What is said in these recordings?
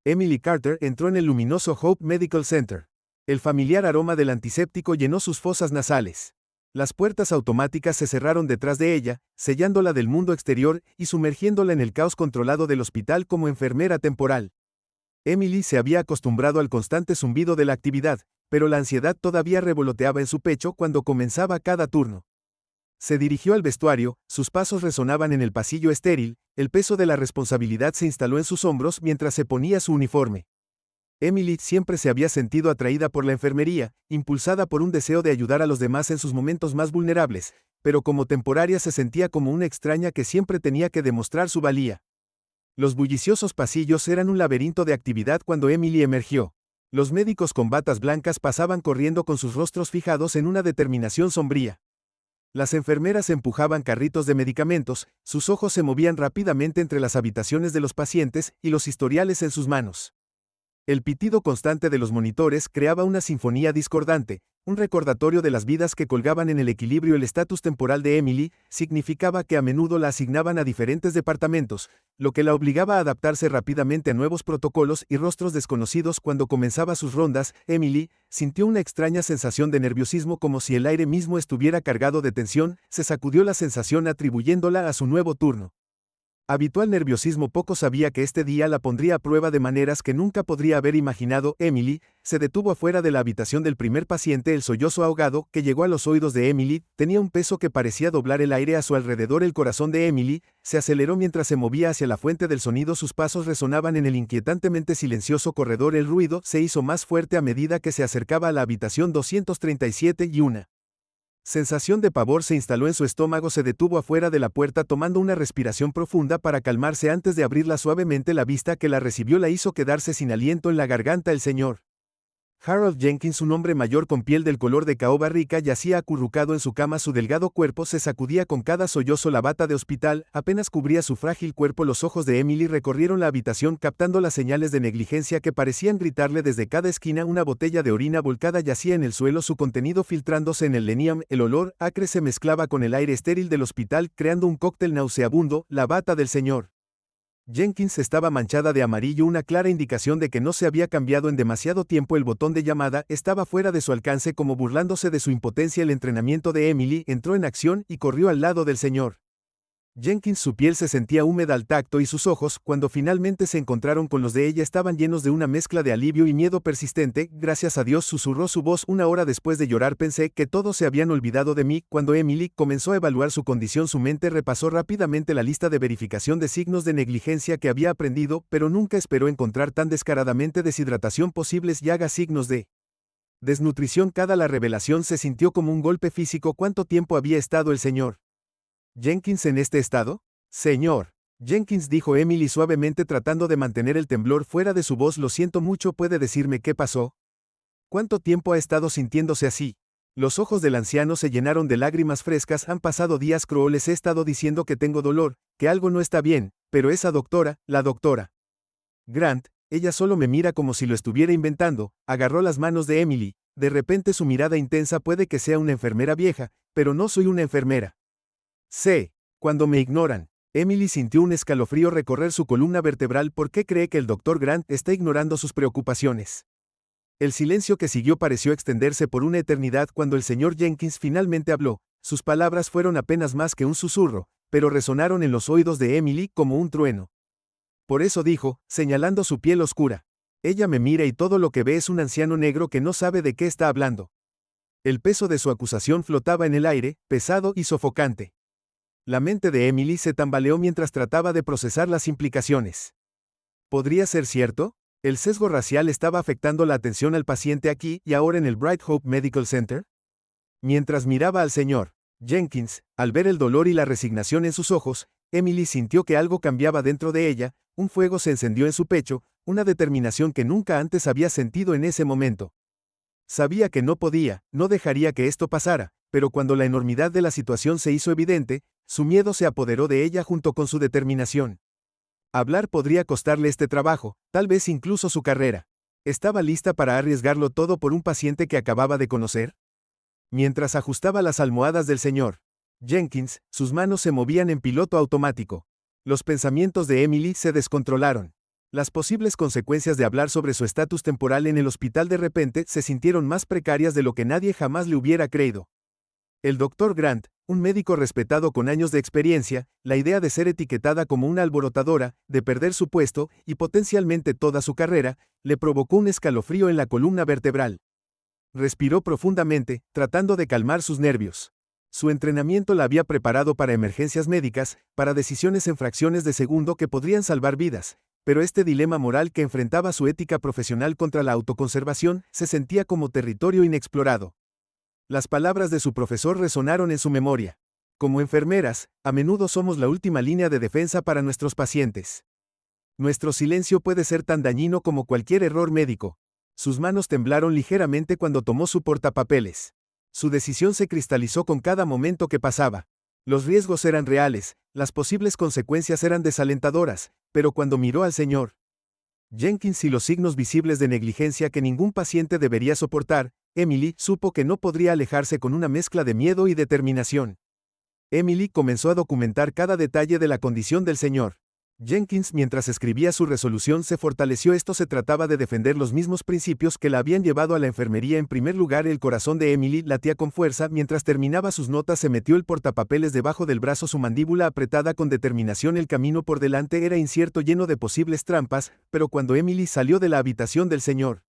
Emily Carter entró en el luminoso Hope Medical Center. El familiar aroma del antiséptico llenó sus fosas nasales. Las puertas automáticas se cerraron detrás de ella, sellándola del mundo exterior y sumergiéndola en el caos controlado del hospital como enfermera temporal. Emily se había acostumbrado al constante zumbido de la actividad, pero la ansiedad todavía revoloteaba en su pecho cuando comenzaba cada turno. Se dirigió al vestuario, sus pasos resonaban en el pasillo estéril, el peso de la responsabilidad se instaló en sus hombros mientras se ponía su uniforme. Emily siempre se había sentido atraída por la enfermería, impulsada por un deseo de ayudar a los demás en sus momentos más vulnerables, pero como temporaria se sentía como una extraña que siempre tenía que demostrar su valía. Los bulliciosos pasillos eran un laberinto de actividad cuando Emily emergió. Los médicos con batas blancas pasaban corriendo con sus rostros fijados en una determinación sombría. Las enfermeras empujaban carritos de medicamentos, sus ojos se movían rápidamente entre las habitaciones de los pacientes y los historiales en sus manos. El pitido constante de los monitores creaba una sinfonía discordante, un recordatorio de las vidas que colgaban en el equilibrio. El estatus temporal de Emily significaba que a menudo la asignaban a diferentes departamentos, lo que la obligaba a adaptarse rápidamente a nuevos protocolos y rostros desconocidos. Cuando comenzaba sus rondas, Emily sintió una extraña sensación de nerviosismo como si el aire mismo estuviera cargado de tensión. Se sacudió la sensación atribuyéndola a su nuevo turno. Habitual nerviosismo. Poco sabía que este día la pondría a prueba de maneras que nunca podría haber imaginado. Emily se detuvo afuera de la habitación del primer paciente. El sollozo ahogado que llegó a los oídos de Emily tenía un peso que parecía doblar el aire a su alrededor. El corazón de Emily se aceleró mientras se movía hacia la fuente del sonido. Sus pasos resonaban en el inquietantemente silencioso corredor. El ruido se hizo más fuerte a medida que se acercaba a la habitación 237 y una sensación de pavor se instaló en su estómago. Se detuvo afuera de la puerta tomando una respiración profunda para calmarse antes de abrirla suavemente. La vista que la recibió la hizo quedarse sin aliento en la garganta. El señor Harold Jenkins, un hombre mayor con piel del color de caoba rica, yacía acurrucado en su cama. Su delgado cuerpo se sacudía con cada sollozo. La bata de hospital apenas cubría su frágil cuerpo. Los ojos de Emily recorrieron la habitación captando las señales de negligencia que parecían gritarle desde cada esquina. Una botella de orina volcada yacía en el suelo, su contenido filtrándose en el leniam. El olor acre se mezclaba con el aire estéril del hospital, creando un cóctel nauseabundo. La bata del señor Jenkins estaba manchada de amarillo, una clara indicación de que no se había cambiado en demasiado tiempo. El botón de llamada estaba fuera de su alcance, como burlándose de su impotencia. El entrenamiento de Emily entró en acción y corrió al lado del señor Jenkins. Su piel se sentía húmeda al tacto y sus ojos, cuando finalmente se encontraron con los de ella, estaban llenos de una mezcla de alivio y miedo persistente. Gracias a Dios, susurró su voz. Una hora después de llorar pensé que todos se habían olvidado de mí. Cuando Emily comenzó a evaluar su condición, su mente repasó rápidamente la lista de verificación de signos de negligencia que había aprendido, pero nunca esperó encontrar tan descaradamente: deshidratación, posibles llagas, signos de desnutrición. La revelación se sintió como un golpe físico. ¿Cuánto tiempo había estado el señor Jenkins en este estado? Señor Jenkins, dijo Emily suavemente, tratando de mantener el temblor fuera de su voz. Lo siento mucho, ¿puede decirme qué pasó? ¿Cuánto tiempo ha estado sintiéndose así? Los ojos del anciano se llenaron de lágrimas frescas. Han pasado días, Crow. Les he estado diciendo que tengo dolor, que algo no está bien, pero esa doctora, la doctora Grant, ella solo me mira como si lo estuviera inventando. Agarró las manos de Emily, de repente su mirada intensa. Puede que sea una enfermera vieja, pero no soy una enfermera. Sé, cuando me ignoran. Emily sintió un escalofrío recorrer su columna vertebral. ¿Por qué cree que el Dr. Grant está ignorando sus preocupaciones? El silencio que siguió pareció extenderse por una eternidad. Cuando el señor Jenkins finalmente habló, sus palabras fueron apenas más que un susurro, pero resonaron en los oídos de Emily como un trueno. Por eso dijo, señalando su piel oscura. Ella me mira y todo lo que ve es un anciano negro que no sabe de qué está hablando. El peso de su acusación flotaba en el aire, pesado y sofocante. La mente de Emily se tambaleó mientras trataba de procesar las implicaciones. ¿Podría ser cierto? ¿El sesgo racial estaba afectando la atención al paciente aquí y ahora en el Bright Hope Medical Center? Mientras miraba al señor Jenkins, al ver el dolor y la resignación en sus ojos, Emily sintió que algo cambiaba dentro de ella. Un fuego se encendió en su pecho, una determinación que nunca antes había sentido en ese momento. Sabía que no dejaría que esto pasara, pero cuando la enormidad de la situación se hizo evidente, su miedo se apoderó de ella junto con su determinación. Hablar podría costarle este trabajo, tal vez incluso su carrera. ¿Estaba lista para arriesgarlo todo por un paciente que acababa de conocer? Mientras ajustaba las almohadas del señor Jenkins, sus manos se movían en piloto automático. Los pensamientos de Emily se descontrolaron. Las posibles consecuencias de hablar sobre su estatus temporal en el hospital de repente se sintieron más precarias de lo que nadie jamás le hubiera creído. El Dr. Grant, un médico respetado con años de experiencia, la idea de ser etiquetada como una alborotadora, de perder su puesto, y potencialmente toda su carrera, le provocó un escalofrío en la columna vertebral. Respiró profundamente, tratando de calmar sus nervios. Su entrenamiento la había preparado para emergencias médicas, para decisiones en fracciones de segundo que podrían salvar vidas, pero este dilema moral que enfrentaba su ética profesional contra la autoconservación se sentía como territorio inexplorado. Las palabras de su profesor resonaron en su memoria. Como enfermeras, a menudo somos la última línea de defensa para nuestros pacientes. Nuestro silencio puede ser tan dañino como cualquier error médico. Sus manos temblaron ligeramente cuando tomó su portapapeles. Su decisión se cristalizó con cada momento que pasaba. Los riesgos eran reales, las posibles consecuencias eran desalentadoras, pero cuando miró al señor Jenkins y los signos visibles de negligencia que ningún paciente debería soportar, Emily supo que no podría alejarse con una mezcla de miedo y determinación. Emily comenzó a documentar cada detalle de la condición del señor Jenkins mientras escribía su resolución se fortaleció. Esto se trataba de defender los mismos principios que la habían llevado a la enfermería. En primer lugar, el corazón de Emily latía con fuerza. Mientras terminaba sus notas se metió el portapapeles debajo del brazo, su mandíbula apretada con determinación. El camino por delante era incierto, lleno de posibles trampas, pero cuando Emily salió de la habitación del señor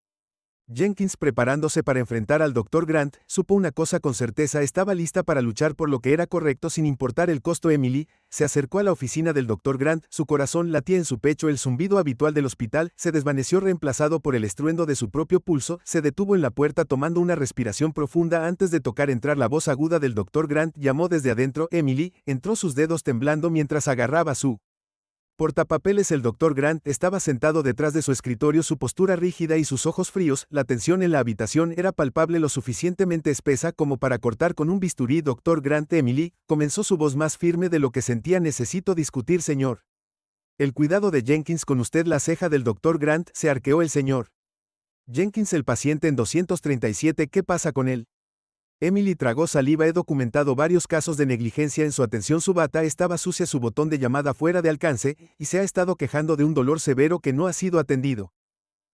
Jenkins preparándose para enfrentar al Dr. Grant, supo una cosa con certeza: estaba lista para luchar por lo que era correcto sin importar el costo. Emily se acercó a la oficina del Dr. Grant, su corazón latía en su pecho, el zumbido habitual del hospital se desvaneció reemplazado por el estruendo de su propio pulso. Se detuvo en la puerta tomando una respiración profunda antes de tocar entrar. La voz aguda del Dr. Grant llamó desde adentro. Emily entró, sus dedos temblando mientras agarraba su portapapeles. El Dr. Grant estaba sentado detrás de su escritorio, su postura rígida y sus ojos fríos. La tensión en la habitación era palpable, lo suficientemente espesa como para cortar con un bisturí. Dr. Grant, Emily, comenzó su voz más firme de lo que sentía. Necesito discutir, señor. El cuidado de Jenkins con usted. La ceja del Dr. Grant se arqueó. El señor Jenkins, el paciente en 237, ¿qué pasa con él? Emily tragó saliva. He documentado varios casos de negligencia en su atención. Su bata estaba sucia, su botón de llamada fuera de alcance, y se ha estado quejando de un dolor severo que no ha sido atendido.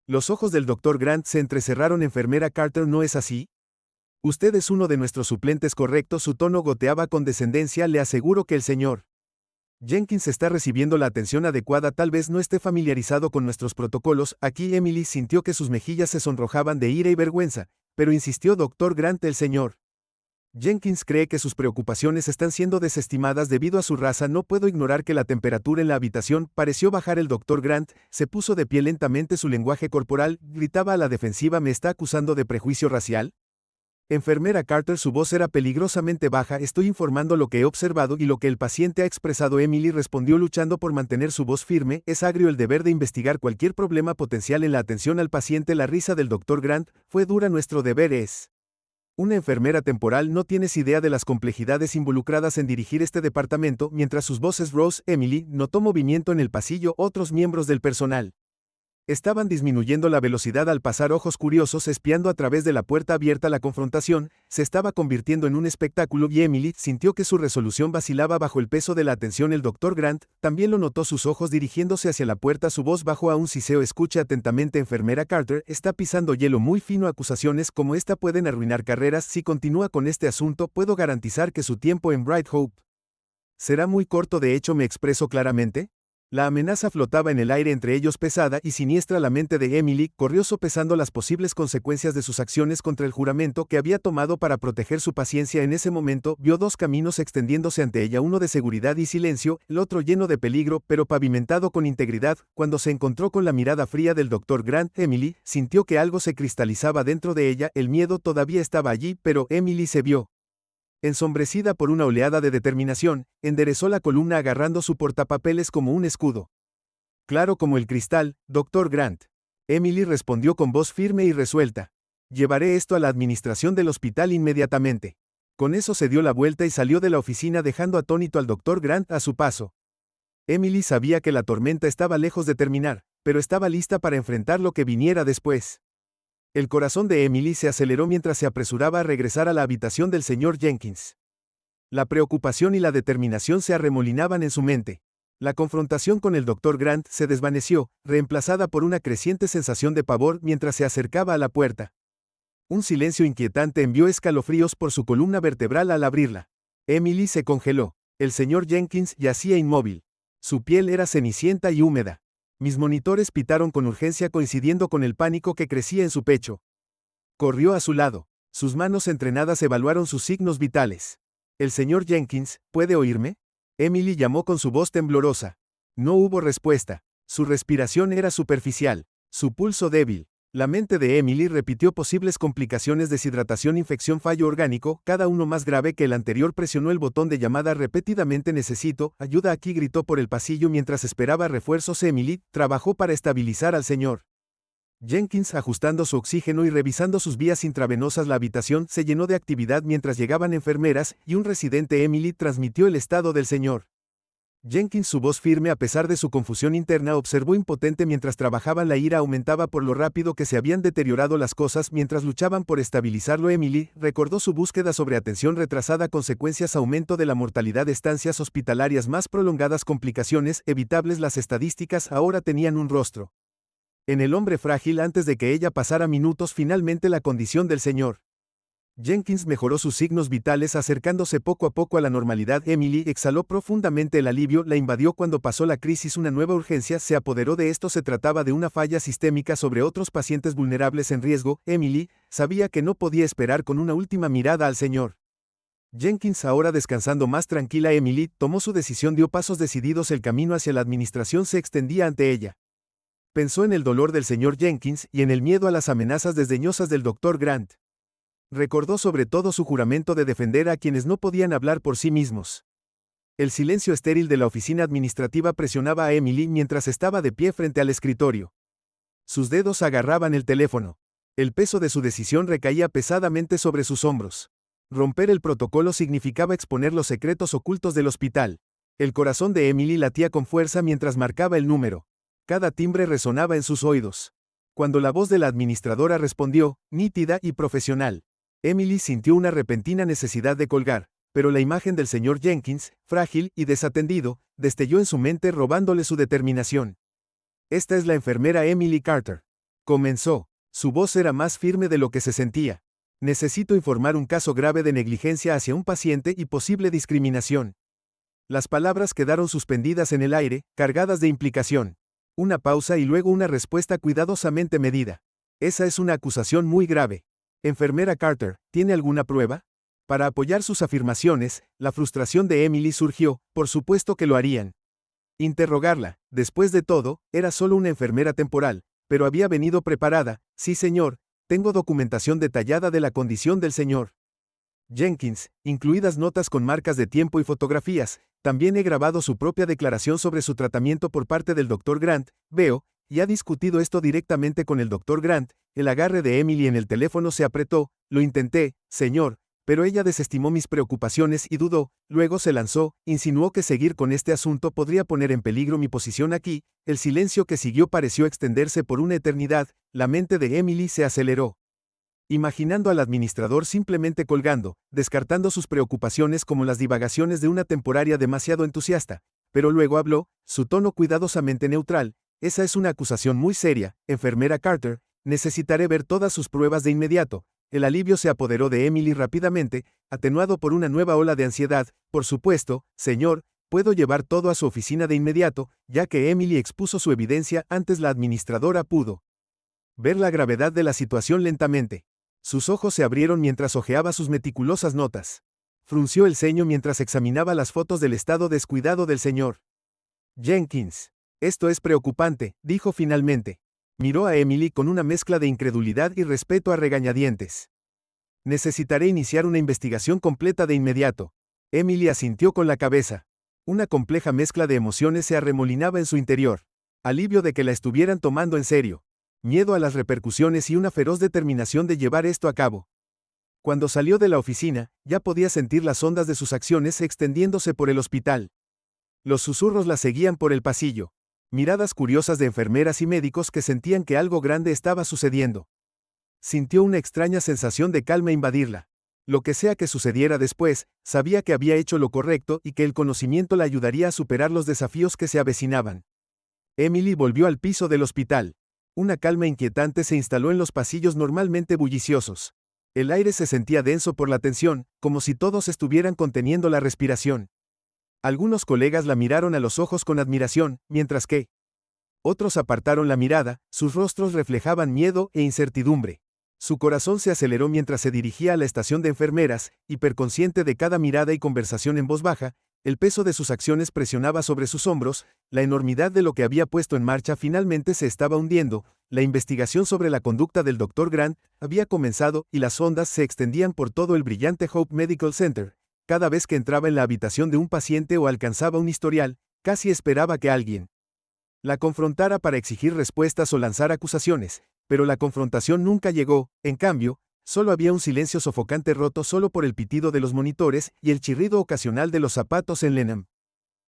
Los ojos del Dr. Grant se entrecerraron. Enfermera Carter, ¿no es así? Usted es uno de nuestros suplentes, correcto. Su tono goteaba con descendencia. Le aseguro que el señor Jenkins está recibiendo la atención adecuada. Tal vez no esté familiarizado con nuestros protocolos. Aquí Emily sintió que sus mejillas se sonrojaban de ira y vergüenza. Pero insistió Dr. Grant, el señor Jenkins cree que sus preocupaciones están siendo desestimadas debido a su raza. No puedo ignorar que la temperatura en la habitación pareció bajar. El Dr. Grant se puso de pie lentamente, su lenguaje corporal gritaba a la defensiva. ¿Me está acusando de prejuicio racial? Enfermera Carter, su voz era peligrosamente baja. Estoy informando lo que he observado y lo que el paciente ha expresado. Emily respondió luchando por mantener su voz firme. Es agrio el deber de investigar cualquier problema potencial en la atención al paciente. La risa del Dr. Grant fue dura. Nuestro deber es una enfermera temporal. No tienes idea de las complejidades involucradas en dirigir este departamento. Mientras sus voces rose, Emily notó movimiento en el pasillo. Otros miembros del personal estaban disminuyendo la velocidad al pasar, ojos curiosos espiando a través de la puerta abierta. La confrontación se estaba convirtiendo en un espectáculo y Emily sintió que su resolución vacilaba bajo el peso de la atención. El Dr. Grant también lo notó, sus ojos dirigiéndose hacia la puerta. Su voz bajó a un siseo. Escuche atentamente, enfermera Carter, está pisando hielo muy fino. Acusaciones como esta pueden arruinar carreras. Si continúa con este asunto, puedo garantizar que su tiempo en Bright Hope será muy corto. De hecho, ¿me expreso claramente? La amenaza flotaba en el aire entre ellos, pesada y siniestra. La mente de Emily corrió sopesando las posibles consecuencias de sus acciones contra el juramento que había tomado para proteger su paciencia. En ese momento, vio dos caminos extendiéndose ante ella, uno de seguridad y silencio, el otro lleno de peligro, pero pavimentado con integridad. Cuando se encontró con la mirada fría del Dr. Grant, Emily sintió que algo se cristalizaba dentro de ella. El miedo todavía estaba allí, pero Emily se vio ensombrecida por una oleada de determinación. Enderezó la columna agarrando su portapapeles como un escudo. Claro como el cristal, Dr. Grant. Emily respondió con voz firme y resuelta. Llevaré esto a la administración del hospital inmediatamente. Con eso se dio la vuelta y salió de la oficina dejando atónito al Dr. Grant a su paso. Emily sabía que la tormenta estaba lejos de terminar, pero estaba lista para enfrentar lo que viniera después. El corazón de Emily se aceleró mientras se apresuraba a regresar a la habitación del señor Jenkins. La preocupación y la determinación se arremolinaban en su mente. La confrontación con el Dr. Grant se desvaneció, reemplazada por una creciente sensación de pavor mientras se acercaba a la puerta. Un silencio inquietante envió escalofríos por su columna vertebral al abrirla. Emily se congeló. El señor Jenkins yacía inmóvil. Su piel era cenicienta y húmeda. Mis monitores pitaron con urgencia coincidiendo con el pánico que crecía en su pecho. Corrió a su lado. Sus manos entrenadas evaluaron sus signos vitales. «El señor Jenkins, ¿puede oírme?», Emily llamó con su voz temblorosa. No hubo respuesta. Su respiración era superficial. Su pulso débil. La mente de Emily repitió posibles complicaciones: deshidratación, infección, fallo orgánico, cada uno más grave que el anterior. Presionó el botón de llamada repetidamente. «Necesito ayuda aquí», gritó por el pasillo mientras esperaba refuerzos. Emily trabajó para estabilizar al señor Jenkins, ajustando su oxígeno y revisando sus vías intravenosas. La habitación se llenó de actividad mientras llegaban enfermeras y un residente. Emily transmitió el estado del señor Jenkins. Su voz firme a pesar de su confusión interna, observó impotente mientras trabajaban. La ira aumentaba por lo rápido que se habían deteriorado las cosas mientras luchaban por estabilizarlo. Emily recordó su búsqueda sobre atención retrasada, consecuencias: aumento de la mortalidad, estancias hospitalarias más prolongadas, complicaciones evitables. Las estadísticas ahora tenían un rostro en el hombre frágil. Antes de que ella pasara minutos, finalmente la condición del señor Jenkins mejoró sus signos vitales, acercándose poco a poco a la normalidad. Emily exhaló profundamente. El alivio la invadió cuando pasó la crisis. Una nueva urgencia se apoderó de esto. Se trataba de una falla sistémica sobre otros pacientes vulnerables en riesgo. Emily sabía que no podía esperar. Con una última mirada al señor Jenkins, ahora descansando más tranquila, Emily tomó su decisión. Dio pasos decididos. El camino hacia la administración se extendía ante ella. Pensó en el dolor del señor Jenkins y en el miedo a las amenazas desdeñosas del Dr. Grant. Recordó sobre todo su juramento de defender a quienes no podían hablar por sí mismos. El silencio estéril de la oficina administrativa presionaba a Emily mientras estaba de pie frente al escritorio. Sus dedos agarraban el teléfono. El peso de su decisión recaía pesadamente sobre sus hombros. Romper el protocolo significaba exponer los secretos ocultos del hospital. El corazón de Emily latía con fuerza mientras marcaba el número. Cada timbre resonaba en sus oídos. Cuando la voz de la administradora respondió, nítida y profesional, Emily sintió una repentina necesidad de colgar, pero la imagen del señor Jenkins, frágil y desatendido, destelló en su mente, robándole su determinación. «Esta es la enfermera Emily Carter», comenzó. Su voz era más firme de lo que se sentía. «Necesito informar un caso grave de negligencia hacia un paciente y posible discriminación». Las palabras quedaron suspendidas en el aire, cargadas de implicación. Una pausa y luego una respuesta cuidadosamente medida. «Esa es una acusación muy grave. Enfermera Carter, ¿tiene alguna prueba?». Para apoyar sus afirmaciones, la frustración de Emily surgió. Por supuesto que lo harían. Interrogarla, después de todo, era solo una enfermera temporal, pero había venido preparada. «Sí, señor, tengo documentación detallada de la condición del señor Jenkins, incluidas notas con marcas de tiempo y fotografías. También he grabado su propia declaración sobre su tratamiento por parte del Dr. Grant. Veo, y ha discutido esto directamente con el Dr. Grant». El agarre de Emily en el teléfono se apretó. «Lo intenté, señor, pero ella desestimó mis preocupaciones y dudó. Luego se lanzó, insinuó que seguir con este asunto podría poner en peligro mi posición aquí». El silencio que siguió pareció extenderse por una eternidad. La mente de Emily se aceleró, imaginando al administrador simplemente colgando, descartando sus preocupaciones como las divagaciones de una temporaria demasiado entusiasta. Pero luego habló, su tono cuidadosamente neutral. «Esa es una acusación muy seria, enfermera Carter. Necesitaré ver todas sus pruebas de inmediato». El alivio se apoderó de Emily rápidamente, atenuado por una nueva ola de ansiedad. «Por supuesto, señor, puedo llevar todo a su oficina de inmediato». Ya que Emily expuso su evidencia antes, la administradora pudo ver la gravedad de la situación lentamente. Sus ojos se abrieron mientras hojeaba sus meticulosas notas. Frunció el ceño mientras examinaba las fotos del estado descuidado del señor Jenkins. «Esto es preocupante», dijo finalmente. Miró a Emily con una mezcla de incredulidad y respeto a regañadientes. «Necesitaré iniciar una investigación completa de inmediato». Emily asintió con la cabeza. Una compleja mezcla de emociones se arremolinaba en su interior. Alivio de que la estuvieran tomando en serio. Miedo a las repercusiones y una feroz determinación de llevar esto a cabo. Cuando salió de la oficina, ya podía sentir las ondas de sus acciones extendiéndose por el hospital. Los susurros la seguían por el pasillo. Miradas curiosas de enfermeras y médicos que sentían que algo grande estaba sucediendo. Sintió una extraña sensación de calma invadirla. Lo que sea que sucediera después, sabía que había hecho lo correcto y que el conocimiento la ayudaría a superar los desafíos que se avecinaban. Emily volvió al piso del hospital. Una calma inquietante se instaló en los pasillos normalmente bulliciosos. El aire se sentía denso por la tensión, como si todos estuvieran conteniendo la respiración. Algunos colegas la miraron a los ojos con admiración, mientras que otros apartaron la mirada, sus rostros reflejaban miedo e incertidumbre. Su corazón se aceleró mientras se dirigía a la estación de enfermeras, hiperconsciente de cada mirada y conversación en voz baja. El peso de sus acciones presionaba sobre sus hombros, la enormidad de lo que había puesto en marcha finalmente se estaba hundiendo, la investigación sobre la conducta del Dr. Grant había comenzado y las ondas se extendían por todo el brillante Hope Medical Center. Cada vez que entraba en la habitación de un paciente o alcanzaba un historial, casi esperaba que alguien la confrontara para exigir respuestas o lanzar acusaciones, pero la confrontación nunca llegó. En cambio, solo había un silencio sofocante roto solo por el pitido de los monitores y el chirrido ocasional de los zapatos en Lenham.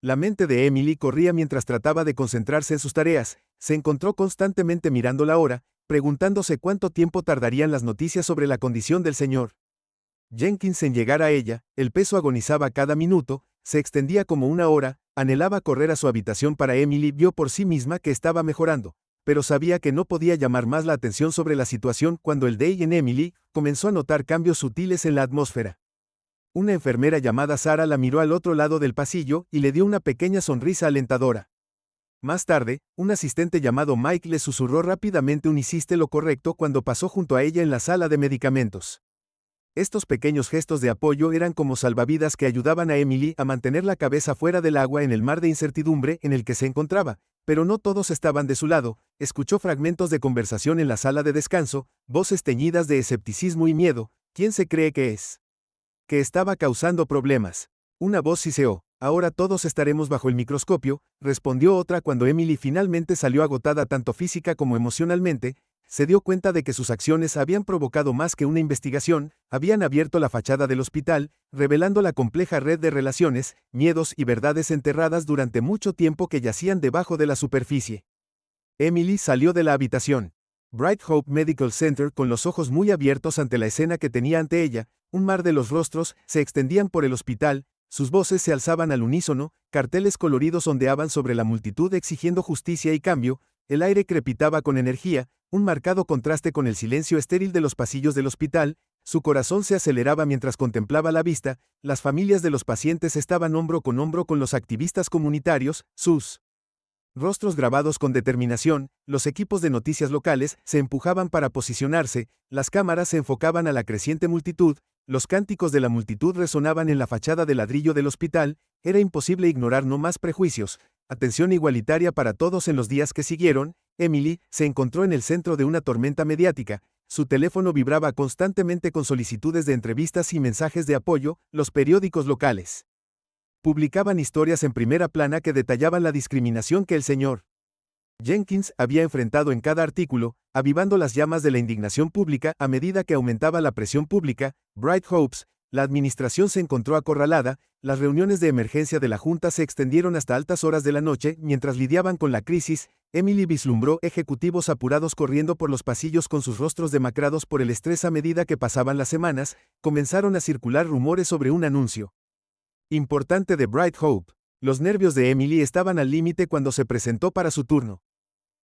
La mente de Emily corría mientras trataba de concentrarse en sus tareas. Se encontró constantemente mirando la hora, preguntándose cuánto tiempo tardarían las noticias sobre la condición del señor Jenkins en llegar a ella. El peso agonizaba cada minuto, se extendía como una hora, anhelaba correr a su habitación para Emily vio por sí misma que estaba mejorando, pero sabía que no podía llamar más la atención sobre la situación cuando el day en Emily comenzó a notar cambios sutiles en la atmósfera. Una enfermera llamada Sarah la miró al otro lado del pasillo y le dio una pequeña sonrisa alentadora. Más tarde, un asistente llamado Mike le susurró rápidamente hiciste lo correcto cuando pasó junto a ella en la sala de medicamentos. Estos pequeños gestos de apoyo eran como salvavidas que ayudaban a Emily a mantener la cabeza fuera del agua en el mar de incertidumbre en el que se encontraba, pero no todos estaban de su lado. Escuchó fragmentos de conversación en la sala de descanso, voces teñidas de escepticismo y miedo. ¿Quién se cree que es? Que estaba causando problemas. Una voz siseó. Ahora todos estaremos bajo el microscopio, respondió otra cuando Emily finalmente salió agotada tanto física como emocionalmente. Se dio cuenta de que sus acciones habían provocado más que una investigación, habían abierto la fachada del hospital, revelando la compleja red de relaciones, miedos y verdades enterradas durante mucho tiempo que yacían debajo de la superficie. Emily salió de la habitación. Bright Hope Medical Center con los ojos muy abiertos ante la escena que tenía ante ella, un mar de los rostros se extendían por el hospital, sus voces se alzaban al unísono, carteles coloridos ondeaban sobre la multitud exigiendo justicia y cambio, el aire crepitaba con energía, un marcado contraste con el silencio estéril de los pasillos del hospital. Su corazón se aceleraba mientras contemplaba la vista. Las familias de los pacientes estaban hombro con los activistas comunitarios, sus rostros grabados con determinación. Los equipos de noticias locales se empujaban para posicionarse, las cámaras se enfocaban a la creciente multitud, los cánticos de la multitud resonaban en la fachada de ladrillo del hospital. Era imposible ignorar no más prejuicios. Atención igualitaria para todos. En los días que siguieron, Emily se encontró en el centro de una tormenta mediática. Su teléfono vibraba constantemente con solicitudes de entrevistas y mensajes de apoyo. Los periódicos locales publicaban historias en primera plana que detallaban la discriminación que el señor Jenkins había enfrentado en cada artículo, avivando las llamas de la indignación pública a medida que aumentaba la presión pública. Bright Hopes, la administración se encontró acorralada, las reuniones de emergencia de la Junta se extendieron hasta altas horas de la noche mientras lidiaban con la crisis. Emily vislumbró ejecutivos apurados corriendo por los pasillos con sus rostros demacrados por el estrés a medida que pasaban las semanas. Comenzaron a circular rumores sobre un anuncio importante de Bright Hope. Los nervios de Emily estaban al límite cuando se presentó para su turno.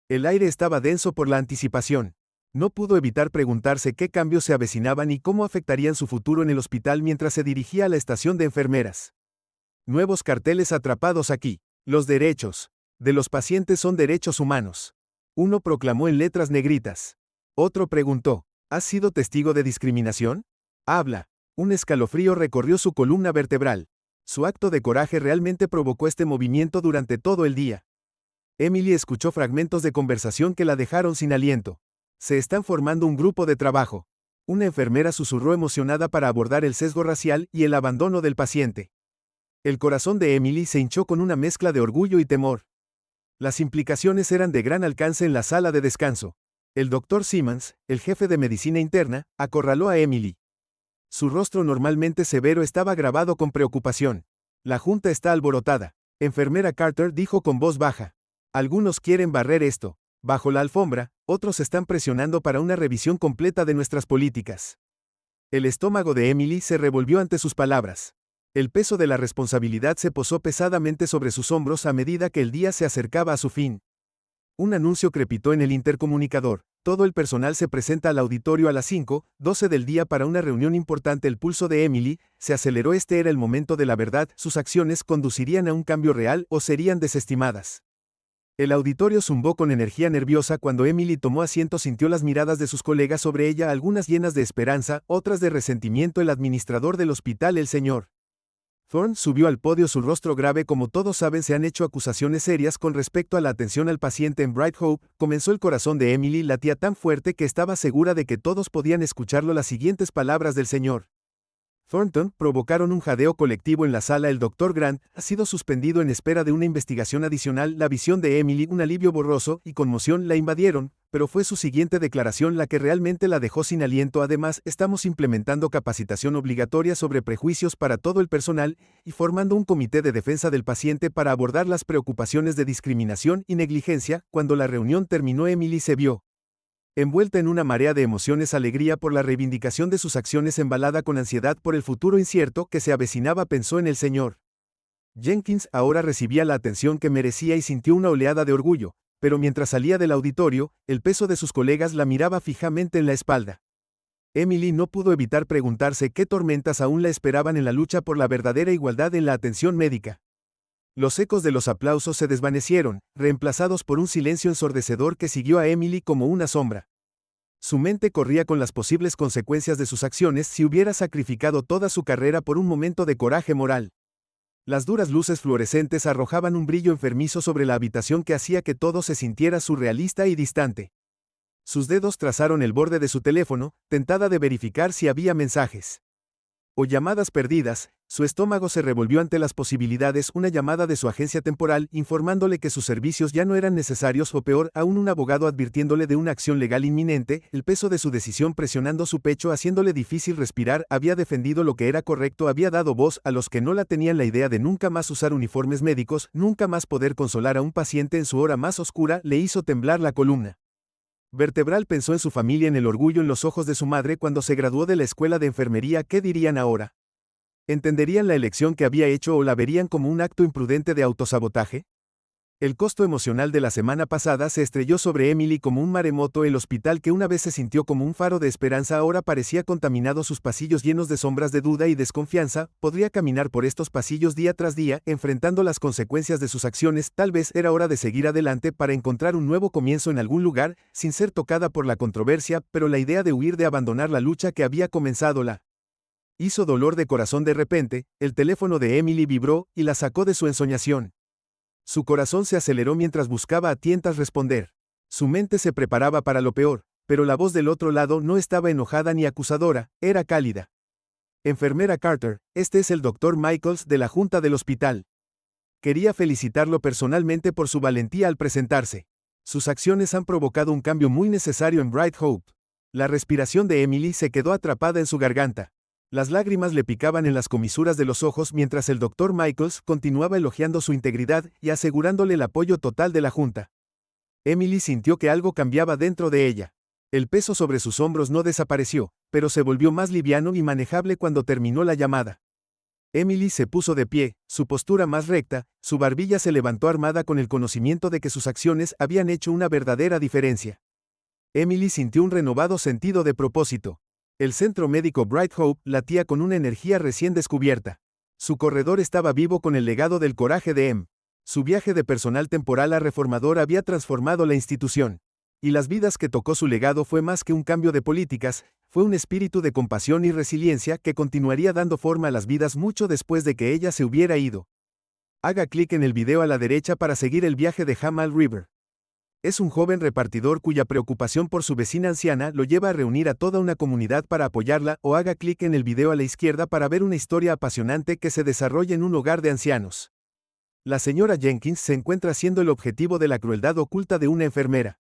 El aire estaba denso por la anticipación. No pudo evitar preguntarse qué cambios se avecinaban y cómo afectarían su futuro en el hospital mientras se dirigía a la estación de enfermeras. Nuevos carteles atrapados aquí. Los derechos de los pacientes son derechos humanos. Uno proclamó en letras negritas. Otro preguntó, ¿has sido testigo de discriminación? Habla. Un escalofrío recorrió su columna vertebral. Su acto de coraje realmente provocó este movimiento durante todo el día. Emily escuchó fragmentos de conversación que la dejaron sin aliento. Se están formando un grupo de trabajo. Una enfermera susurró emocionada para abordar el sesgo racial y el abandono del paciente. El corazón de Emily se hinchó con una mezcla de orgullo y temor. Las implicaciones eran de gran alcance en la sala de descanso. El Dr. Simmons, el jefe de medicina interna, acorraló a Emily. Su rostro normalmente severo estaba grabado con preocupación. La junta está alborotada. Enfermera Carter dijo con voz baja. Algunos quieren barrer esto bajo la alfombra, otros están presionando para una revisión completa de nuestras políticas. El estómago de Emily se revolvió ante sus palabras. El peso de la responsabilidad se posó pesadamente sobre sus hombros a medida que el día se acercaba a su fin. Un anuncio crepitó en el intercomunicador. Todo el personal se presenta al auditorio a las 5:12 del día para una reunión importante. El pulso de Emily se aceleró. Este era el momento de la verdad. Sus acciones conducirían a un cambio real o serían desestimadas. El auditorio zumbó con energía nerviosa cuando Emily tomó asiento. Sintió las miradas de sus colegas sobre ella, algunas llenas de esperanza, otras de resentimiento. El administrador del hospital, el Sr. Thorne, subió al podio, su rostro grave. Como todos saben, se han hecho acusaciones serias con respecto a la atención al paciente en Bright Hope. Comenzó. El corazón de Emily latía tan fuerte que estaba segura de que todos podían escucharlo. Las siguientes palabras del Sr. Thornton provocaron un jadeo colectivo en la sala. El Dr. Grant ha sido suspendido en espera de una investigación adicional. La visión de Emily, un alivio borroso y conmoción la invadieron, pero fue su siguiente declaración la que realmente la dejó sin aliento. Además, estamos implementando capacitación obligatoria sobre prejuicios para todo el personal y formando un comité de defensa del paciente para abordar las preocupaciones de discriminación y negligencia. Cuando la reunión terminó, Emily se vio envuelta en una marea de emociones: alegría por la reivindicación de sus acciones, embalada con ansiedad por el futuro incierto que se avecinaba. Pensó en el Sr. Jenkins, ahora recibía la atención que merecía y sintió una oleada de orgullo, pero mientras salía del auditorio, el peso de sus colegas la miraba fijamente en la espalda. Emily no pudo evitar preguntarse qué tormentas aún la esperaban en la lucha por la verdadera igualdad en la atención médica. Los ecos de los aplausos se desvanecieron, reemplazados por un silencio ensordecedor que siguió a Emily como una sombra. Su mente corría con las posibles consecuencias de sus acciones si hubiera sacrificado toda su carrera por un momento de coraje moral. Las duras luces fluorescentes arrojaban un brillo enfermizo sobre la habitación que hacía que todo se sintiera surrealista y distante. Sus dedos trazaron el borde de su teléfono, tentada de verificar si había mensajes o llamadas perdidas. Su estómago se revolvió ante las posibilidades. Una llamada de su agencia temporal informándole que sus servicios ya no eran necesarios, o peor aún, un abogado advirtiéndole de una acción legal inminente. El peso de su decisión presionando su pecho, haciéndole difícil respirar. Había defendido lo que era correcto, había dado voz a los que no la tenían. La idea de nunca más usar uniformes médicos, nunca más poder consolar a un paciente en su hora más oscura, le hizo temblar la columna vertebral. Pensó en su familia, en el orgullo en los ojos de su madre cuando se graduó de la escuela de enfermería. ¿Qué dirían ahora? ¿Entenderían la elección que había hecho o la verían como un acto imprudente de autosabotaje? El costo emocional de la semana pasada se estrelló sobre Emily como un maremoto. El hospital, que una vez se sintió como un faro de esperanza, ahora parecía contaminado, sus pasillos llenos de sombras de duda y desconfianza. Podría caminar por estos pasillos día tras día, enfrentando las consecuencias de sus acciones. Tal vez era hora de seguir adelante para encontrar un nuevo comienzo en algún lugar, sin ser tocada por la controversia, pero la idea de huir, de abandonar la lucha que había comenzado, la hizo dolor de corazón. De repente, el teléfono de Emily vibró y la sacó de su ensoñación. Su corazón se aceleró mientras buscaba a tientas responder. Su mente se preparaba para lo peor, pero la voz del otro lado no estaba enojada ni acusadora, era cálida. Enfermera Carter, este es el Dr. Michaels de la Junta del Hospital. Quería felicitarlo personalmente por su valentía al presentarse. Sus acciones han provocado un cambio muy necesario en Bright Hope. La respiración de Emily se quedó atrapada en su garganta. Las lágrimas le picaban en las comisuras de los ojos mientras el Dr. Michaels continuaba elogiando su integridad y asegurándole el apoyo total de la Junta. Emily sintió que algo cambiaba dentro de ella. El peso sobre sus hombros no desapareció, pero se volvió más liviano y manejable cuando terminó la llamada. Emily se puso de pie, su postura más recta, su barbilla se levantó armada con el conocimiento de que sus acciones habían hecho una verdadera diferencia. Emily sintió un renovado sentido de propósito. El centro médico Bright Hope latía con una energía recién descubierta. Su corredor estaba vivo con el legado del coraje de Em. Su viaje de personal temporal a reformador había transformado la institución. Y las vidas que tocó su legado fue más que un cambio de políticas, fue un espíritu de compasión y resiliencia que continuaría dando forma a las vidas mucho después de que ella se hubiera ido. Haga clic en el video a la derecha para seguir el viaje de Jamal River. Es un joven repartidor cuya preocupación por su vecina anciana lo lleva a reunir a toda una comunidad para apoyarla, o haga clic en el video a la izquierda para ver una historia apasionante que se desarrolla en un hogar de ancianos. La señora Jenkins se encuentra siendo el objetivo de la crueldad oculta de una enfermera.